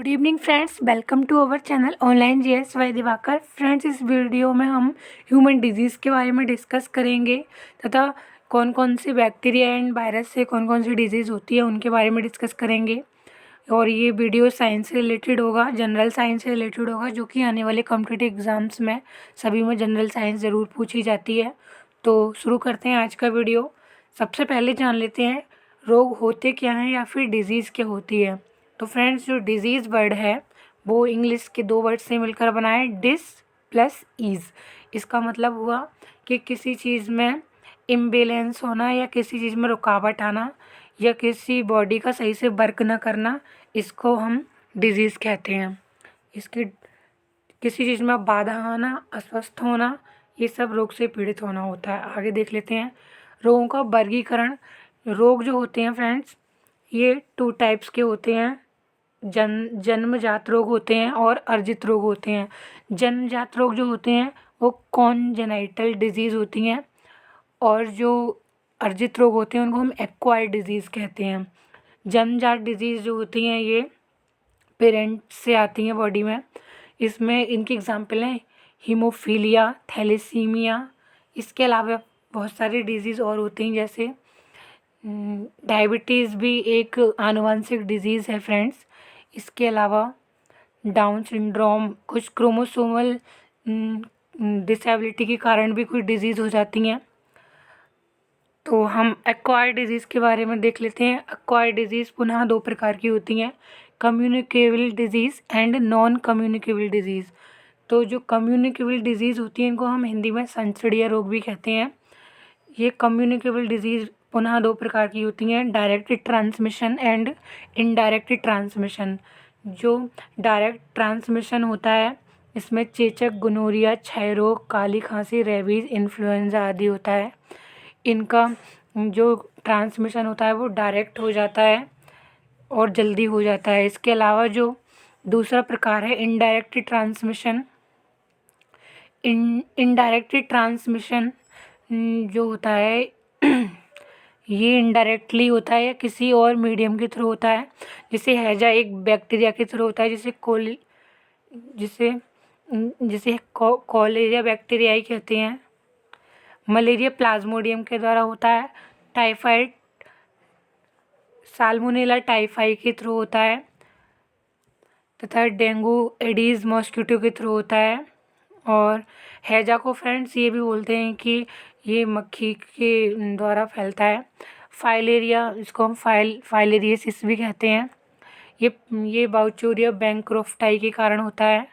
Good evening friends, welcome to our channel online GS Y Diwakar. Friends, इस video में हम human disease के बारे में डिस्कस करेंगे तथा कौन कौन से बैक्टीरिया एंड वायरस से कौन कौन सी डिजीज़ होती है उनके बारे में डिस्कस करेंगे। और ये वीडियो साइंस से रिलेटेड होगा, जनरल साइंस से रिलेटेड होगा, जो कि आने वाले कॉम्पिटिटिव एग्ज़ाम्स में सभी में जनरल साइंस ज़रूर पूछी जाती है। तो शुरू करते हैं आज का वीडियो। सबसे पहले जान लेते हैं रोग होते क्या हैं या फिर डिजीज़ क्या होती है। तो फ्रेंड्स, जो डिजीज़ वर्ड है वो इंग्लिश के दो वर्ड से मिलकर बना है, डिस प्लस ईज़। इसका मतलब हुआ कि किसी चीज़ में इम्बेलेंस होना या किसी चीज़ में रुकावट आना या किसी बॉडी का सही से वर्क ना करना, इसको हम डिजीज़ कहते हैं। इसकी किसी चीज़ में बाधा आना, अस्वस्थ होना, ये सब रोग से पीड़ित होना होता है। आगे देख लेते हैं रोगों का वर्गीकरण। रोग जो होते हैं फ्रेंड्स, ये 2 टाइप्स के होते हैं। जन्मजात रोग होते हैं और अर्जित रोग होते हैं। जन्मजात रोग जो होते हैं वो कॉन्जेनाइटल डिजीज़ होती हैं, और जो अर्जित रोग होते हैं उनको हम एक्वायर्ड डिजीज़ कहते हैं। जन्मजात डिजीज़ जो होती हैं ये पेरेंट्स से आती हैं बॉडी में। इसमें इनकी एग्जांपल हैं हीमोफीलिया, थैलेसीमिया। इसके अलावा बहुत सारी डिजीज़ और होती हैं, जैसे डायबिटीज़ भी एक आनुवंशिक डिजीज़ है फ्रेंड्स। इसके अलावा डाउन सिंड्रोम, कुछ क्रोमोसोमल डिसेबिलिटी के कारण भी कुछ डिजीज़ हो जाती हैं। तो हम एक्वायर्ड डिजीज़ के बारे में देख लेते हैं। एक्वायर्ड डिजीज़ पुनः 2 प्रकार की होती हैं, communicable disease and non communicable disease. तो जो कम्युनिकेबल डिजीज़ होती हैं इनको हम हिंदी में संसदीय रोग भी कहते हैं। ये कम्युनिकेबल डिजीज़ पुनः 2 प्रकार की होती हैं, direct transmission and indirect transmission. जो डायरेक्ट ट्रांसमिशन होता है इसमें चेचक, गोनोरिया, क्षय रोग, काली खांसी, रेबीज़, इन्फ्लुएंजा आदि होता है। इनका जो ट्रांसमिशन होता है वो डायरेक्ट हो जाता है और जल्दी हो जाता है। इसके अलावा जो दूसरा प्रकार है इनडायरेक्ट ट्रांसमिशन, इनडायरेक्ट ट्रांसमिशन जो होता है ये इनडायरेक्टली होता है या किसी और मीडियम के थ्रू होता है। जैसे हैजा एक बैक्टीरिया के थ्रू होता है, जिसे कॉलेरिया बैक्टीरियाई कहते हैं। मलेरिया प्लाज्मोडियम के द्वारा होता है। टाइफाइड साल्मोनेला टाइफाई के थ्रू होता है तथा डेंगू एडीज़ मॉस्किटो के थ्रू होता है। और हैजा को फ्रेंड्स ये भी बोलते हैं कि ये मक्खी के द्वारा फैलता है। फाइलेरिया, इसको हम फाइलेरियसिस भी कहते हैं। ये बाउचूरिया बैंक्रोफ्टाई के कारण होता है।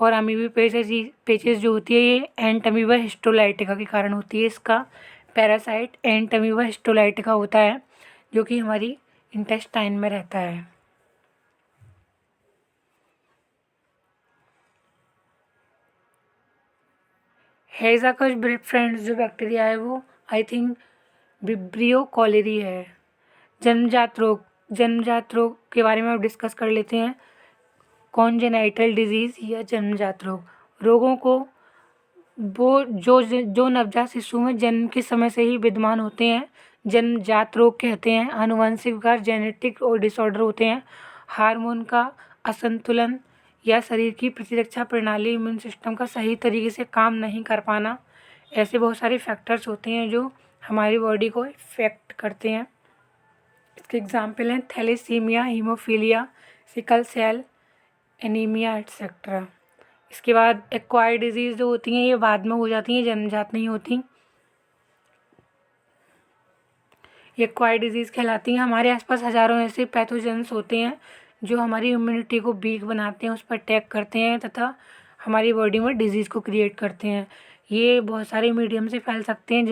और अमीबी पेचेस जो होती है ये एंटमीबा हिस्टोलाइटिका के कारण होती है। इसका पैरासाइट एंटमीबा हिस्टोलाइटिका होता है, जो कि हमारी इंटेस्टाइन में रहता है। हैजा का फ्रेंड्स जो बैक्टीरिया है वो आई थिंक विब्रियो कॉलेरी है। जन्मजात रोग के बारे में अब डिस्कस कर लेते हैं। कॉन्जेनाइटल डिजीज़ या जन्मजात रोगों को वो जो नवजात शिशु में जन्म के समय से ही विद्यमान होते हैं जन्मजात रोग कहते हैं। आनुवंशिक विकार, जेनेटिक और डिसऑर्डर होते हैं। हार्मोन का असंतुलन या शरीर की प्रतिरक्षा प्रणाली, इम्यून सिस्टम का सही तरीके से काम नहीं कर पाना, ऐसे बहुत सारे फैक्टर्स होते हैं जो हमारी बॉडी को इफेक्ट करते हैं। इसके एग्जाम्पल हैं thalassaemia, haemophilia, sickle cell anaemia etcetera. इसके बाद एक्वायर्ड डिजीज़ जो होती हैं ये बाद में हो जाती हैं, जन्मजात नहीं होती। ये एक्वायर्ड डिजीज़ कहलाती हैं। हमारे आसपास हज़ारों ऐसे पैथोजेंस होते हैं जो हमारी इम्यूनिटी को वीक बनाते हैं, उस पर अटैक करते हैं तथा हमारी बॉडी में डिजीज़ को क्रिएट करते हैं। ये बहुत सारे मीडियम से फैल सकते हैं,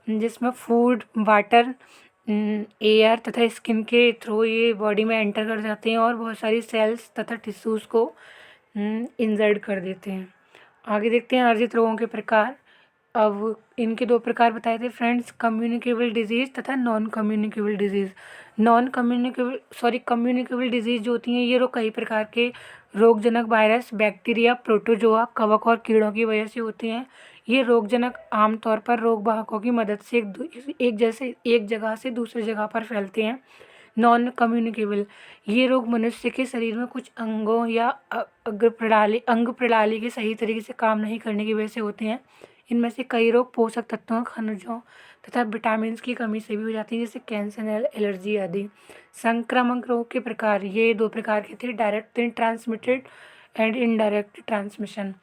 जिसमें फूड, वाटर, एयर तथा स्किन के थ्रू ये बॉडी में एंटर कर जाते हैं और बहुत सारी सेल्स तथा टिश्यूज़ को इंजर्ड कर देते हैं। आगे देखते हैं अर्जित रोगों के प्रकार। अब इनके 2 प्रकार बताए थे फ्रेंड्स, कम्युनिकेबल डिजीज़ तथा non communicable disease. Communicable disease जो होती हैं ये रोग कई प्रकार के रोगजनक वायरस, बैक्टीरिया, प्रोटोजोआ, कवक और कीड़ों की वजह से होते हैं। ये रोगजनक आमतौर पर रोग वाहकों की मदद से एक जगह से दूसरी जगह पर फैलते हैं, नॉन कम्युनिकेबल, ये रोग मनुष्य के शरीर में कुछ अंगों या अंग प्रणाली के सही तरीके से काम नहीं करने की वजह से होते हैं। इनमें से कई रोग पोषक तत्वों, खनिजों तथा विटामिन की कमी से भी हो जाती है, जैसे कैंसर, एलर्जी आदि। संक्रामक रोग के प्रकार, ये 2 प्रकार के थे, direct transmitted and indirect transmission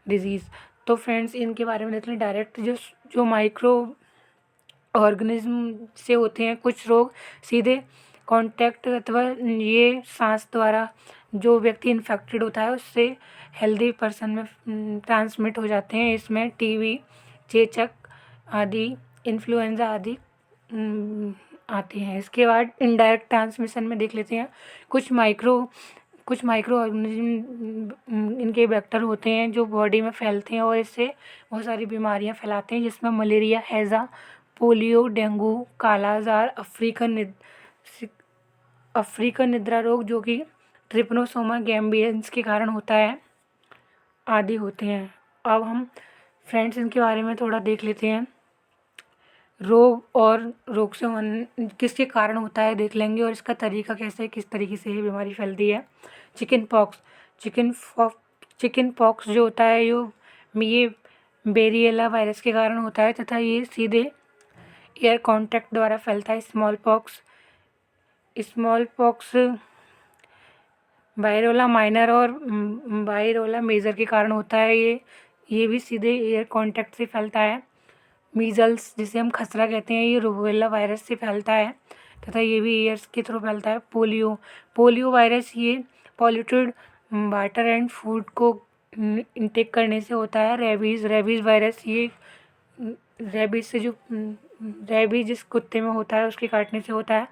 disease. तो फ्रेंड्स, इनके बारे में देख लें। डायरेक्ट जो माइक्रो ऑर्गेनिज्म से होते हैं कुछ रोग, सीधे कांटेक्ट अथवा ये सांस द्वारा जो व्यक्ति इन्फेक्टेड होता है उससे हेल्दी पर्सन में ट्रांसमिट हो जाते हैं। इसमें टीबी, चेचक आदि, इन्फ्लुएंजा आदि आते हैं। इसके बाद इनडायरेक्ट ट्रांसमिशन में देख लेते हैं। कुछ माइक्रो ऑर्गेनिज्म इनके वेक्टर होते हैं जो बॉडी में फैलते हैं और इससे बहुत सारी बीमारियां फैलाते हैं, जिसमें मलेरिया, हैज़ा, पोलियो, डेंगू, कालाजार, अफ्रीकन निद्रा रोग जो कि ट्रिपनोसोमा गैम्बियंस के कारण होता है आदि होते हैं। अब हम फ्रेंड्स इनके बारे में थोड़ा देख लेते हैं। रोग और रोग से किसके कारण होता है देख लेंगे, और इसका तरीका कैसे, किस तरीके से ये बीमारी फैलती है। चिकन पॉक्स जो होता है ये बेरिएला वायरस के कारण होता है तथा ये सीधे एयर कांटेक्ट द्वारा फैलता है। स्मॉल पॉक्स वायरोला माइनर और वायरोला मेजर के कारण होता है। ये भी सीधे एयर कांटेक्ट से फैलता है। मीजल्स, जिसे हम खसरा कहते हैं, ये रूबेला वायरस से फैलता है तथा ये भी एयर्स के थ्रू फैलता है। पोलियो वायरस, ये पॉल्यूटेड वाटर एंड फूड को इंटेक करने से होता है। रेबीज़ वायरस, ये रेबीज जिस कुत्ते में होता है उसके काटने से होता है।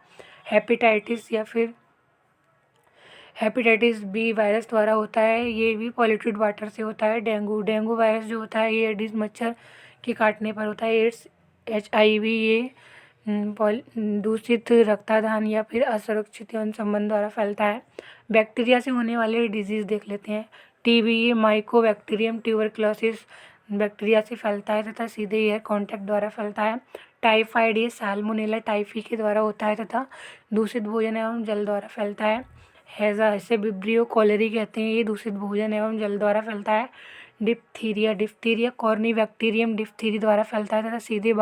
हेपेटाइटिस बी वायरस द्वारा होता है, ये भी पॉल्यूटेड वाटर से होता है। डेंगू वायरस जो होता है ये एडिस मच्छर के काटने पर होता है। एड्स HIV, ये दूषित रक्तादान या फिर असुरक्षित यौन संबंध द्वारा फैलता है। बैक्टीरिया से होने वाले डिजीज़ देख लेते हैं। टीबी, ये माइकोबैक्टीरियम ट्यूबरक्लोसिस बैक्टीरिया से फैलता है तथा सीधे एयर कांटेक्ट द्वारा फैलता है। टाइफाइड, ये साल्मोनेला टाइफी के द्वारा होता है तथा दूषित भोजन एवं जल द्वारा फैलता है। हैज़ा, इसे विब्रियो कॉलेरी कहते हैं, ये दूषित भोजन एवं जल द्वारा फैलता है। डिप्थीरिया कॉर्नीबैक्टीरियम डिप्थीरी द्वारा फैलता है तथा सीधे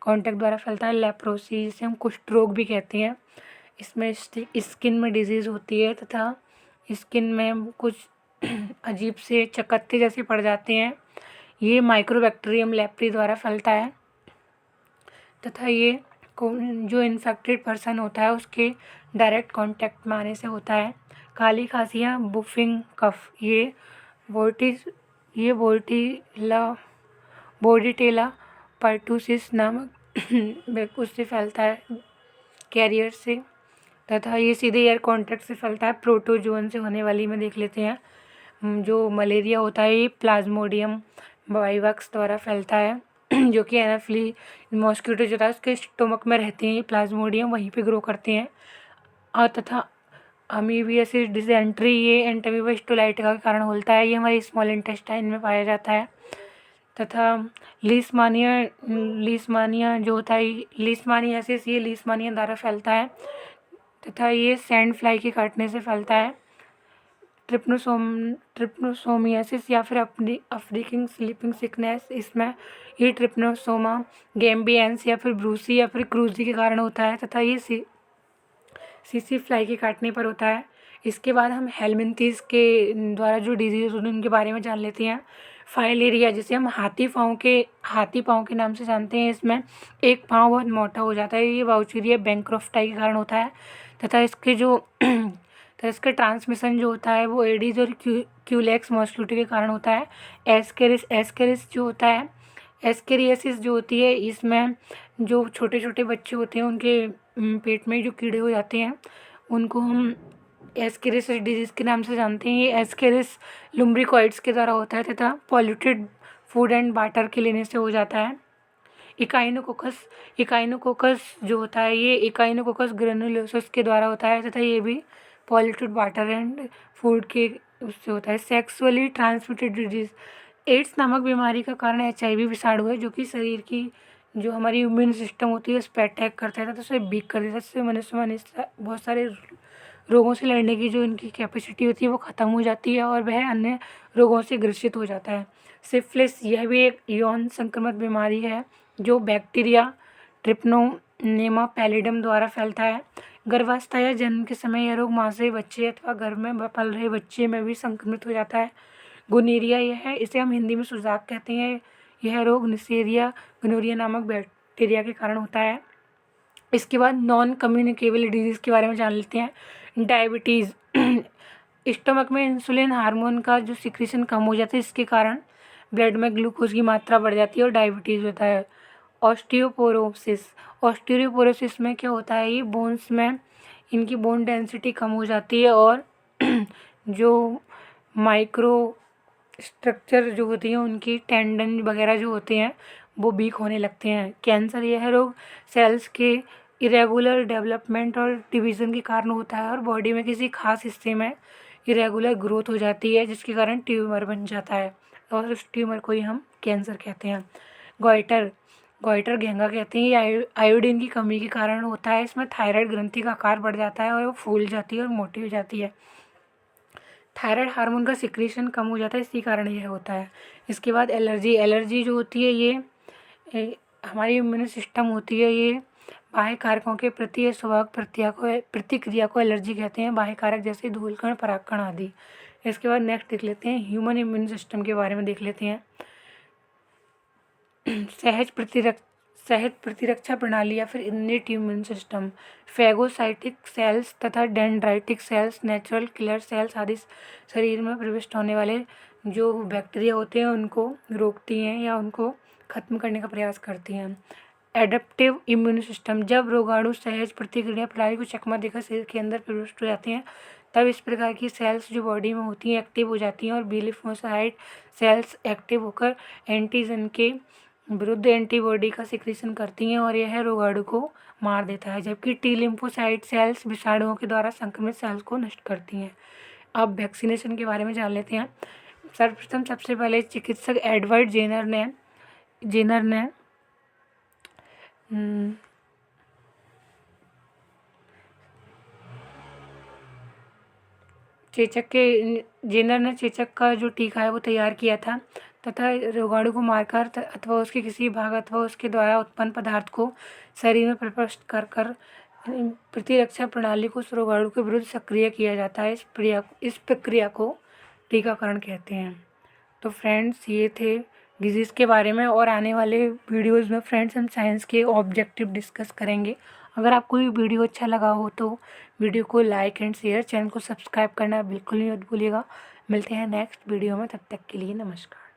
कांटेक्ट द्वारा फैलता है। लेप्रोसी, जिसे हम कुष्ठ रोग भी कहते हैं, इसमें स्किन में डिजीज़ होती है तथा स्किन में कुछ अजीब से चकत्ते जैसे पड़ जाते हैं। ये माइक्रोबैक्टीरियम लेप्री द्वारा फैलता है तथा ये जो इन्फेक्टेड पर्सन होता है उसके डायरेक्ट कांटेक्ट में आने से होता है। काली खांसी या बुफिंग कफ, ये बोर्डिटेला पर्टुसिस नामक उससे फैलता है, कैरियर से, तथा ये सीधे एयर कांटेक्ट से फैलता है। प्रोटोजोन से होने वाली में देख लेते हैं। जो मलेरिया होता है ये प्लाज्मोडियम वाइवक्स द्वारा फैलता है, जो कि एनाफिली मॉस्किटो जो था उसके स्टोमक में रहते हैं, ये प्लाज्मोडियम वहीं पे ग्रो करते हैं। और तथा अमीबियासिस डिसेंट्री, ये एंटामीबा स्टोलाइटिका के कारण होता है, ये हमारे स्मॉल इंटेस्टाइन में पाया जाता है। तथा लीशमानिया जो होता है, लीशमानियासिस, ये लीशमानिया द्वारा फैलता है तथा ये सैंड फ्लाई के काटने से फैलता है। ट्रिप्नोसोमियासिस या फिर अफ्रीकन स्लीपिंग सिकनेस, इसमें ये ट्रिप्नोसोमा गैम्बियंस या फिर ब्रूसी या फिर क्रूजी के कारण होता है तथा ये सीसी फ्लाई के काटने पर होता है। इसके बाद हम हेलमिंथीस के द्वारा जो डिजीज़ होते हैं उनके बारे में जान लेते हैं। फाइलेरिया, जिसे हम हाथी पाँव के नाम से जानते हैं, इसमें एक पाँव बहुत मोटा हो जाता है, ये वाउचेरिया बैंक्रोफ्टाई के कारण होता है तथा इसका ट्रांसमिशन जो होता है वो एडीज और क्यूलेक्स मॉस्किटो के कारण होता है। एस्केरिस जो होता है, एस्केरियासिस जो होती है, इसमें जो छोटे छोटे बच्चे होते हैं उनके पेट में जो कीड़े हो जाते हैं उनको हम एस्केरिस डिजीज़ के नाम से जानते हैं। ये एस्केरिस लुम्ब्रिकॉइड्स के द्वारा होता है तथा पॉल्यूटेड फूड एंड वाटर के लेने से हो जाता है। इकाइनोकोकस जो होता है, ये इकाइनोकोकस ग्रेनुलोसस के द्वारा होता है तथा ये भी पॉल्यूटेड वाटर एंड फूड के उससे होता है। सेक्सुअली ट्रांसमिटेड डिजीज़, एड्स नामक बीमारी का कारण HIV विषाणु है, जो कि शरीर की जो हमारी इम्यून सिस्टम होती है उस पर अटैक करता है तो उसे वीक कर देता है, जिससे मनुष्य में बहुत सारे रोगों से लड़ने की जो इनकी कैपेसिटी होती है वो ख़त्म हो जाती है और वह अन्य रोगों से ग्रसित हो जाता है। सिफिलिस यह भी एक यौन संक्रमण बीमारी है जो बैक्टीरिया ट्रिप्नोनेमा पैलिडम द्वारा फैलता है। गर्भावस्था या जन्म के समय यह रोग माँ से बच्चे अथवा घर में पल रहे बच्चे में भी संक्रमित हो जाता है। गोनेरिया यह है, इसे हम हिंदी में सुजाक कहते हैं। यह रोग निसेरिया गोनोरिया नामक बैक्टीरिया के कारण होता है। इसके बाद नॉन कम्युनिकेबल डिजीज़ के बारे में जान लेते हैं। डायबिटीज़ स्टमक में इंसुलिन हार्मोन का जो सिक्रीशन कम हो जाता है, इसके कारण ब्लड में ग्लूकोज की मात्रा बढ़ जाती है और डायबिटीज़ होता है। ऑस्टियोपोरोसिस में क्या होता है, ये बोन्स में इनकी बोन डेंसिटी कम हो जाती है और जो माइक्रो स्ट्रक्चर जो होती हैं उनकी टेंडन वगैरह जो होते हैं वो वीक होने लगते हैं। कैंसर यह रोग सेल्स के इरेगुलर डेवलपमेंट और डिवीज़न के कारण होता है और बॉडी में किसी खास हिस्से में इरेगुलर ग्रोथ हो जाती है जिसके कारण ट्यूमर बन जाता है और उस ट्यूमर को ही हम कैंसर कहते हैं। गोइटर गोइटर घेंगा कहते हैं। ये आयोडीन की कमी के कारण होता है। इसमें थायराइड ग्रंथि का आकार बढ़ जाता है और वो फूल जाती है और मोटी हो जाती है। थायराइड हार्मोन का सिक्रीशन कम हो जाता है, इसी कारण यह होता है। इसके बाद एलर्जी जो होती है ये हमारी इम्यून सिस्टम होती है, ये बाह्य कारकों के प्रति या स्वाभाविक प्रतिक्रिया को एलर्जी कहते हैं। बाह्य कारक जैसे धूलकण परागकण आदि। इसके बाद नेक्स्ट देख लेते हैं ह्यूमन इम्यून सिस्टम के बारे में देख लेते हैं। सहज प्रतिरक्षा प्रणाली या फिर innate immune system. Phagocytic cells तथा dendritic cells natural killer cells आदि शरीर में प्रविष्ट होने वाले जो बैक्टीरिया होते हैं उनको रोकती हैं या उनको खत्म करने का प्रयास करती हैं। एडेप्टिव इम्यून सिस्टम, जब रोगाणु सहज प्रतिक्रिया प्रणाली को चकमा देकर शरीर के अंदर प्रविष्ट हो जाते हैं तब इस प्रकार की सेल्स जो बॉडी में होती हैं एक्टिव हो जाती हैं और बी लिम्फोसाइट सेल्स एक्टिव होकर एंटीजन के विरुद्ध एंटीबॉडी का सिक्रीशन करती हैं और यह रोगाणु को मार देता है, जबकि टी लिम्फोसाइट सेल्स विषाणुओं के द्वारा संक्रमित सेल्स को नष्ट करती हैं। अब वैक्सीनेशन के बारे में जान लेते हैं। सर्वप्रथम सबसे पहले चिकित्सक एडवर्ड जेनर ने चेचक का जो टीका है वो तैयार किया था तथा रोगाणु को मारकर अथवा उसके किसी भाग अथवा उसके द्वारा उत्पन्न पदार्थ को शरीर में प्रविष्ट कर प्रतिरक्षा प्रणाली को उस रोगाणु के विरुद्ध सक्रिय किया जाता है। इस प्रक्रिया को टीकाकरण कहते हैं। तो फ्रेंड्स, ये थे डिजीज़ के बारे में और आने वाले वीडियोस में फ्रेंड्स हम साइंस के ऑब्जेक्टिव डिस्कस करेंगे। अगर आपको ये वीडियो अच्छा लगा हो तो वीडियो को लाइक एंड शेयर, चैनल को सब्सक्राइब करना बिल्कुल नहीं भूलिएगा। मिलते हैं नेक्स्ट वीडियो में, तब तक के लिए नमस्कार।